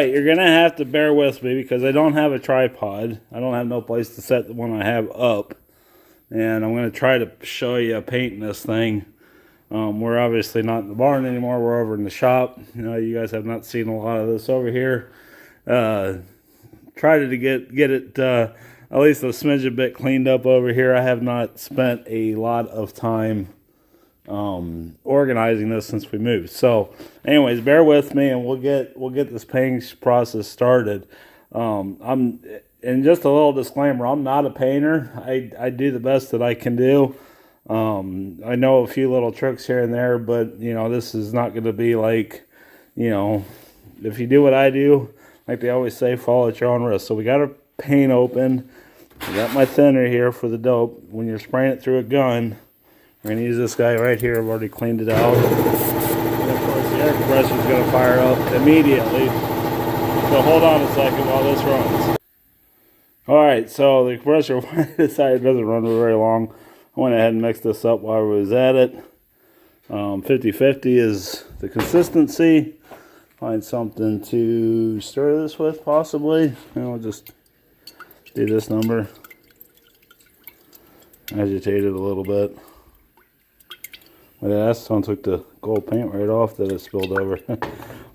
Alright, you're going to have to bear with me because I don't have a tripod. I don't have no place to set the one I have up. And I'm going to try to show you painting this thing. We're obviously not in the barn anymore. We're over in the shop. You know, you guys have not seen a lot of this over here. Tried to get it at least a smidge a bit cleaned up over here. I have not spent a lot of time organizing this since we moved. So anyways, bear with me and we'll get this painting process started. And just a little disclaimer, I'm not a painter. I do the best that I can do. I know a few little tricks here and there, but you know, this is not going to be like, you know, if you do what I do, like they always say, follow at your own risk. So we got our paint open. I got my thinner here for the dope. When you're spraying it through a gun, we're going to use this guy right here. I've already cleaned it out. And of course, the air compressor is going to fire up immediately. So hold on a second while this runs. Alright, so the compressor decided it doesn't run for very long. I went ahead and mixed this up while I was at it. 50-50 is the consistency. Find something to stir this with, possibly. And I'll just do this number. Agitate it a little bit. My acetone took the gold paint right off that it spilled over.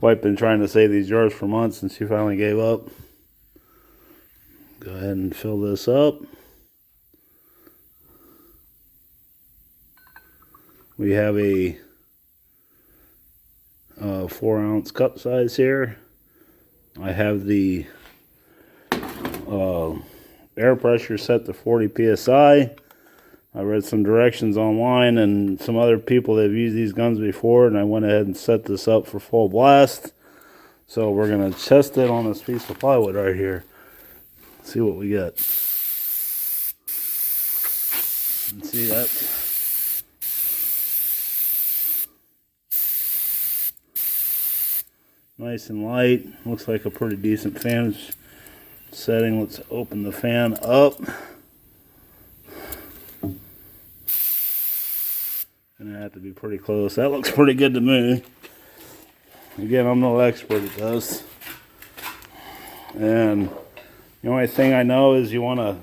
Wife been trying to save these jars for months and she finally gave up. Go ahead and fill this up. We have a 4-ounce cup size here. I have the air pressure set to 40 psi. I read some directions online and some other people that have used these guns before, and I went ahead and set this up for full blast. So we're going to test it on this piece of plywood right here. See what we get. And see that. Nice and light. Looks like a pretty decent fan setting. Let's open the fan up. Gonna have to be pretty close. That looks pretty good to me. Again, I'm no expert at this. And the only thing I know is you want to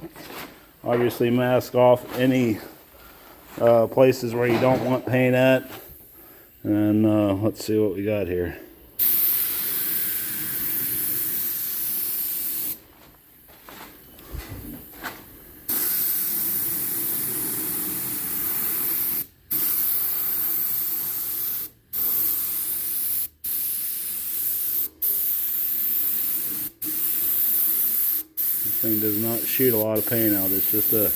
obviously mask off any places where you don't want paint at. And let's see what we got here. This thing does not shoot a lot of paint out. It's just a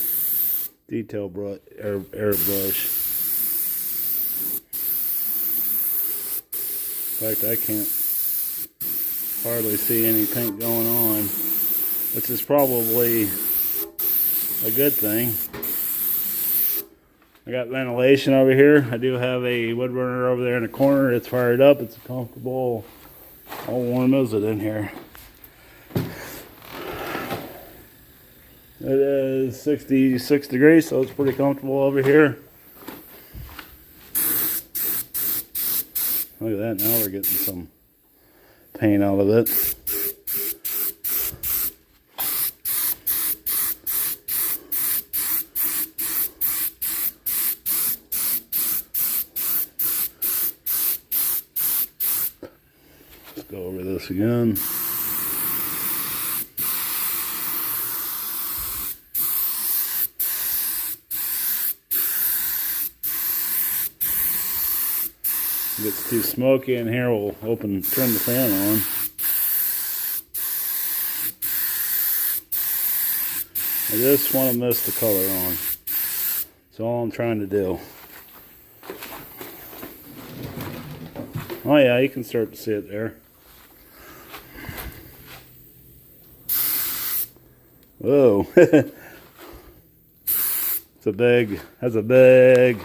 detail brush, airbrush. In fact, I can't hardly see any paint going on, which is probably a good thing. I got ventilation over here. I do have a wood burner over there in the corner. It's fired up. It's comfortable. How warm is it in here? It is 66 degrees, so it's pretty comfortable over here. Look at that, now we're getting some paint out of it. Let's go over this again. If it gets too smoky in here, we'll turn the fan on. I just want to mist the color on. That's all I'm trying to do. Oh yeah, you can start to see it there. Whoa. That's a big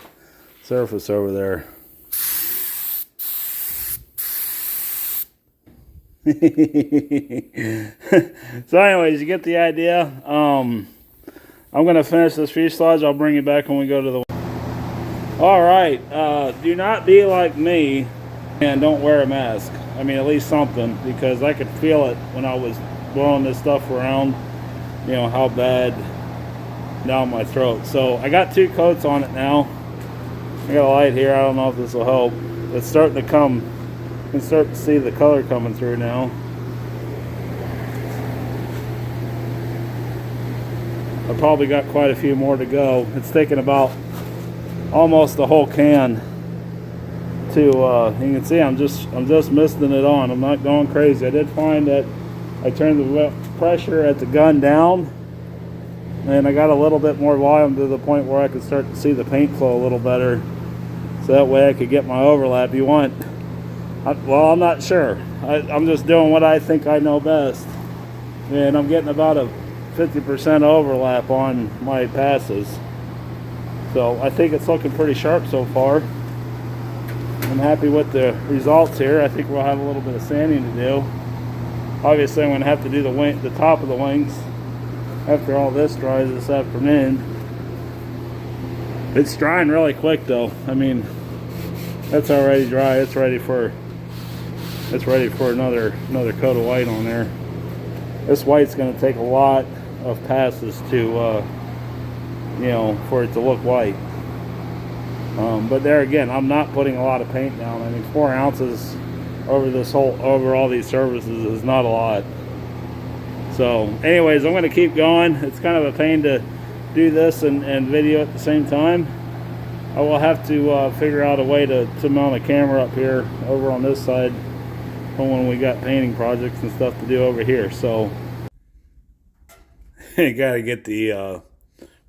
surface over there. So anyways, you get the idea. I'm going to finish this fuselage. I'll bring you back when we go to the... Alright, do not be like me and don't wear a mask. I mean, at least something, because I could feel it when I was blowing this stuff around, you know, how bad down my throat. So I got 2 coats on it now. I got a light here. I don't know if this will help. It's starting to come. You can start to see the color coming through now. I probably got quite a few more to go. It's taken about almost the whole can to you can see I'm just misting it on. I'm not going crazy. I did find that I turned the pressure at the gun down, and I got a little bit more volume to the point where I could start to see the paint flow a little better, so that way I could get my overlap. You want, well, I'm not sure. I'm just doing what I think I know best, and I'm getting about a 50% overlap on my passes. So I think it's looking pretty sharp so far. I'm happy with the results here. I think we'll have a little bit of sanding to do. Obviously I'm going to have to do the top of the wings after all this dries this afternoon. It's drying really quick though. I mean, that's already dry. It's ready for another coat of white on there. This white's going to take a lot of passes to you know, for it to look white. But there again, I'm not putting a lot of paint down. I mean, 4 ounces over all these surfaces is not a lot. So anyways, I'm going to keep going. It's kind of a pain to do this and video at the same time. I will have to figure out a way to mount a camera up here over on this side when we got painting projects and stuff to do over here. So I gotta get the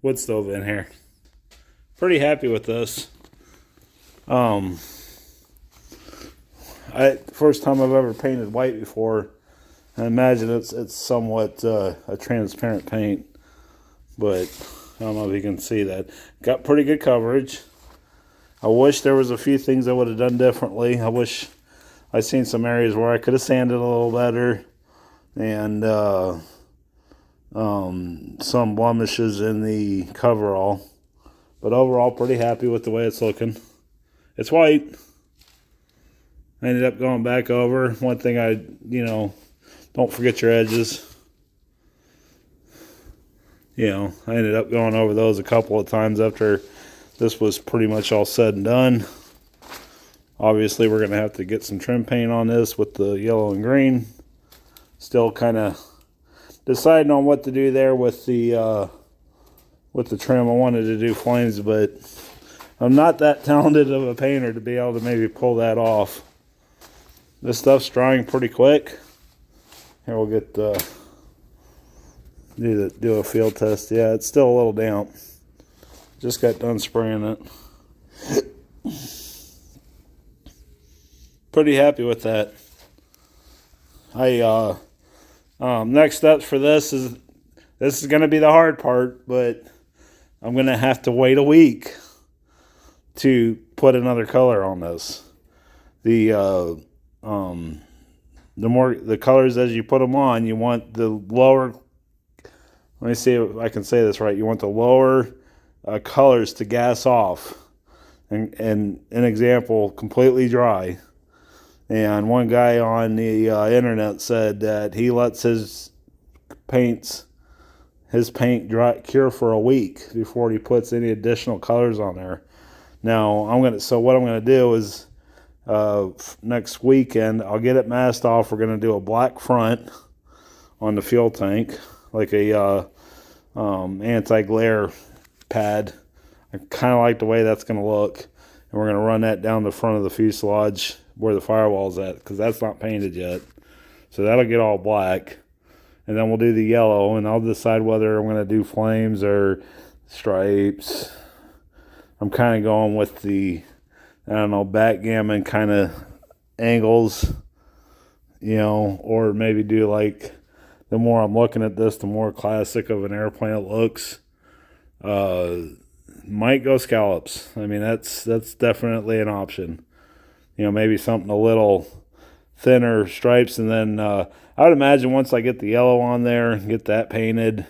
wood stove in here. Pretty happy with this. First time I've ever painted white before. I imagine it's somewhat a transparent paint, but I don't know if you can see that. Got pretty good coverage. I wish there was a few things I would have done differently. I wish I seen some areas where I could have sanded a little better, and some blemishes in the coverall. But overall, pretty happy with the way it's looking. It's white. I ended up going back over. One thing don't forget your edges. I ended up going over those a couple of times after this was pretty much all said and done. Obviously, we're going to have to get some trim paint on this with the yellow and green. Still kind of deciding on what to do there with the trim. I wanted to do flames, but I'm not that talented of a painter to be able to maybe pull that off. This stuff's drying pretty quick. Here, we'll get do a field test. Yeah, it's still a little damp. Just got done spraying it. Pretty happy with that. Next steps for this is going to be the hard part, but I'm going to have to wait a week to put another color on this. The more the colors as you put them on, you want the lower. Let me see if I can say this right. You want the lower colors to gas off, and an example, completely dry. And one guy on the internet said that he lets his paint cure for a week before he puts any additional colors on there. Now what I'm gonna do is next weekend I'll get it masked off. We're gonna do a black front on the fuel tank, like a anti-glare pad. I kind of like the way that's gonna look, and we're gonna run that down the front of the fuselage where the firewall's at, because that's not painted yet. So that'll get all black, and then we'll do the yellow, and I'll decide whether I'm going to do flames or stripes. I'm kind of going with the, backgammon kind of angles, or maybe do like, the more I'm looking at this, the more classic of an airplane it looks. Might go scallops. I mean, that's definitely an option. Maybe something a little thinner stripes, and then I would imagine once I get the yellow on there, get that painted,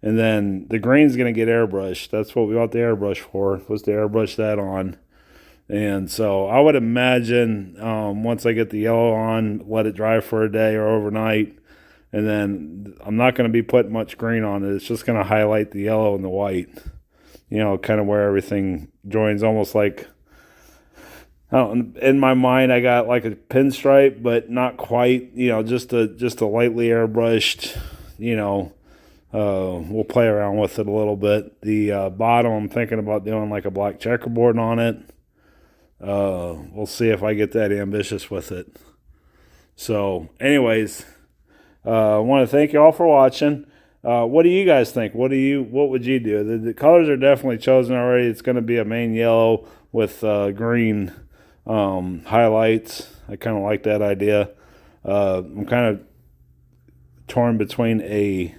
and then the green's going to get airbrushed. That's what we want the airbrush for, was to airbrush that on. And so I would imagine once I get the yellow on, let it dry for a day or overnight. And then I'm not going to be putting much green on it. It's just going to highlight the yellow and the white, kind of where everything joins, almost like, in my mind, I got like a pinstripe, but not quite, just a lightly airbrushed, we'll play around with it a little bit. The bottom, I'm thinking about doing like a black checkerboard on it. We'll see if I get that ambitious with it. So, anyways, I want to thank you all for watching. What do you guys think? What would you do? The colors are definitely chosen already. It's going to be a main yellow with green highlights. I kind of like that idea. I'm kind of torn between a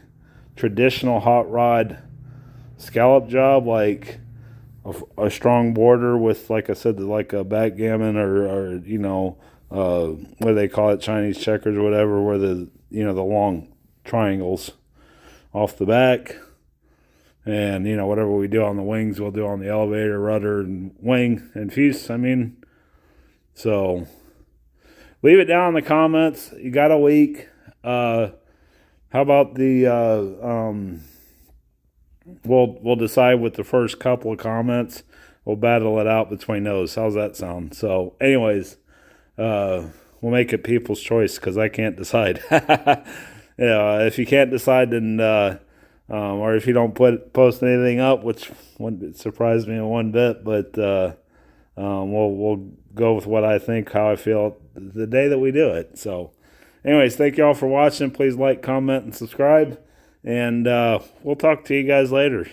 traditional hot rod scallop job, like a strong border with, like I said, like a backgammon or what do they call it, Chinese checkers or whatever, where the long triangles off the back, and whatever we do on the wings, we'll do on the elevator, rudder, and wing and fuse. So leave it down in the comments. You got a week. How about the we'll decide with the first couple of comments. We'll battle it out between those. How's that sound? So, anyways, we'll make it people's choice because I can't decide. If you can't decide, then or if you don't post anything up, which wouldn't surprise me one bit, but we'll go with what I think, how I feel the day that we do it. So, anyways, thank you all for watching. Please like, comment, and subscribe. And we'll talk to you guys later.